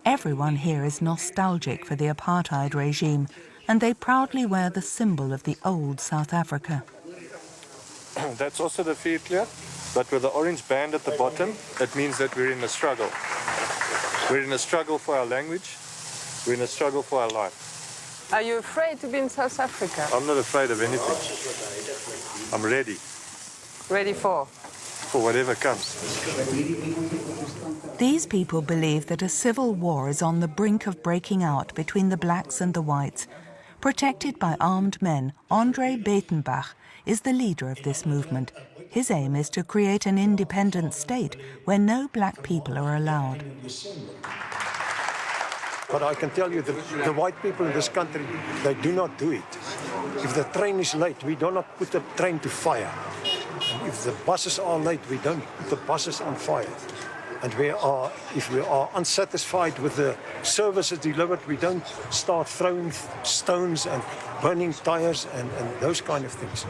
Everyone here is nostalgic for the apartheid regime, and they proudly wear the symbol of the old South Africa. That's also the Vierkleur, but with the orange band at the bottom, it means that we're in a struggle. We're in a struggle for our language, we're in a struggle for our life. Are you afraid to be in South Africa? I'm not afraid of anything. I'm ready. Ready for? For whatever comes. These people believe that a civil war is on the brink of breaking out between the blacks and the whites. Protected by armed men, André Beitenbach is the leader of this movement. His aim is to create an independent state where no black people are allowed. But I can tell you that the white people in this country, they do not do it. If the train is late, we do not put the train to fire. And if the buses are late, we don't put the buses on fire. And if we are unsatisfied with the services delivered, we don't start throwing stones and burning tires and those kind of things.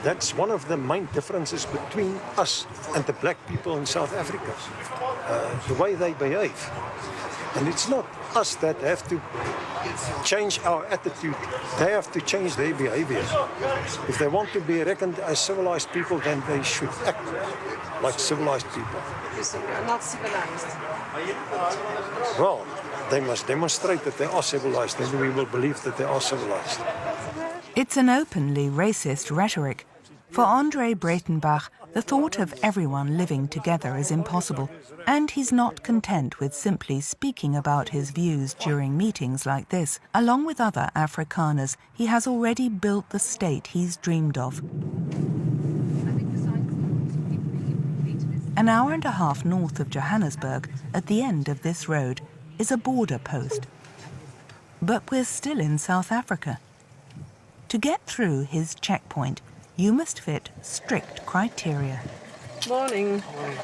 That's one of the main differences between us and the black people in South Africa. The way they behave. And it's not us that have to change our attitude. They have to change their behavior. If they want to be reckoned as civilized people, then they should act like civilized people. You say you're not civilized. Well, they must demonstrate that they are civilized, then we will believe that they are civilized. It's an openly racist rhetoric. For André Beitenbach, the thought of everyone living together is impossible, and he's not content with simply speaking about his views during meetings like this. Along with other Afrikaners, he has already built the state he's dreamed of. An hour and a half north of Johannesburg, at the end of this road, is a border post. But we're still in South Africa. To get through his checkpoint, you must fit strict criteria. Morning. Morning.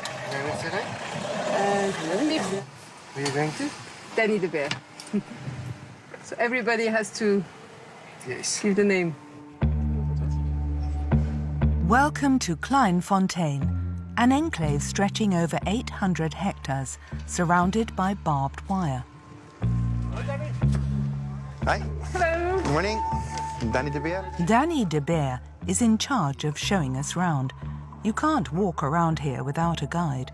Today? Where are you going to? Danny de Beer. So everybody has to give the name. Welcome to Kleinfontein, an enclave stretching over 800 hectares, surrounded by barbed wire. Hi. Hello. Good morning. Danny de Beer. Danny de Beer is in charge of showing us round. You can't walk around here without a guide.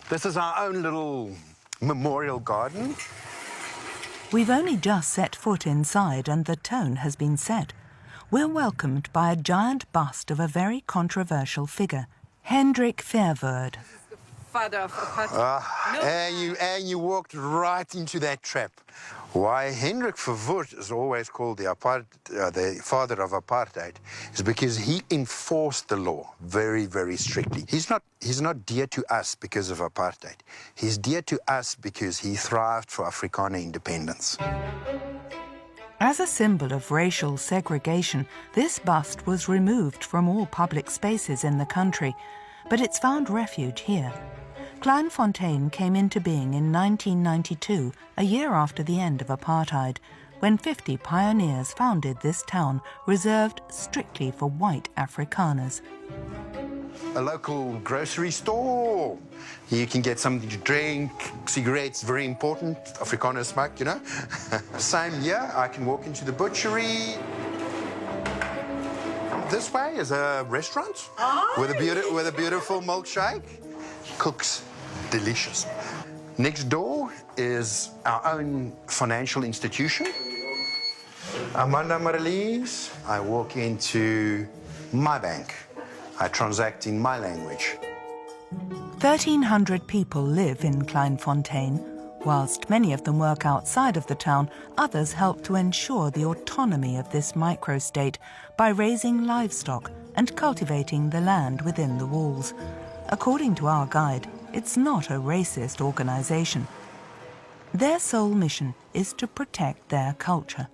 This is our own little memorial garden. We've only just set foot inside and the tone has been set. We're welcomed by a giant bust of a very controversial figure, Hendrik Verwoerd. Father of apartheid. And you walked right into that trap. Why Hendrik Verwoerd is always called the father of apartheid is because he enforced the law very, very strictly. He's not dear to us because of apartheid. He's dear to us because he thrived for Afrikaner independence. As a symbol of racial segregation, this bust was removed from all public spaces in the country, but it's found refuge here. Kleinfontein came into being in 1992, a year after the end of apartheid, when 50 pioneers founded this town reserved strictly for white Afrikaners. A local grocery store. You can get something to drink, cigarettes, very important. Afrikaners smoke, you know. Same here, I can walk into the butchery. This way is a restaurant with a beautiful milkshake. Cooks delicious. Next door is our own financial institution. Amanda Marlies, I walk into my bank. I transact in my language. 1,300 people live in Kleinfontein. Whilst many of them work outside of the town, others help to ensure the autonomy of this microstate by raising livestock and cultivating the land within the walls. According to our guide, it's not a racist organization. Their sole mission is to protect their culture.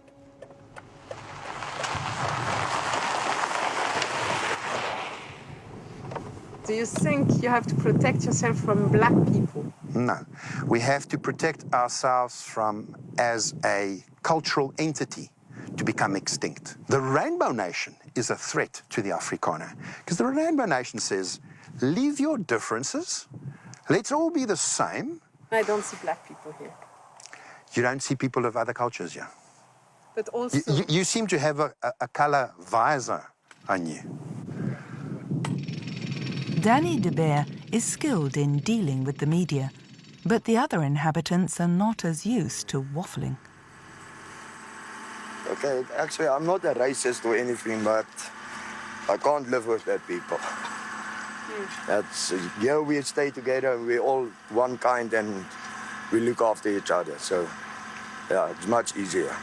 Do you think you have to protect yourself from black people? No. We have to protect ourselves as a cultural entity, to become extinct. The Rainbow Nation is a threat to the Afrikaner, because the Rainbow Nation says, leave your differences, Let's all be the same. I don't see black people here. You don't see people of other cultures here. But also, You seem to have a color visor on you. Danny de Beer is skilled in dealing with the media, but the other inhabitants are not as used to waffling. Okay, actually, I'm not a racist or anything, but I can't live with that people. That's, here we stay together and we're all one kind and we look after each other. So, yeah, it's much easier.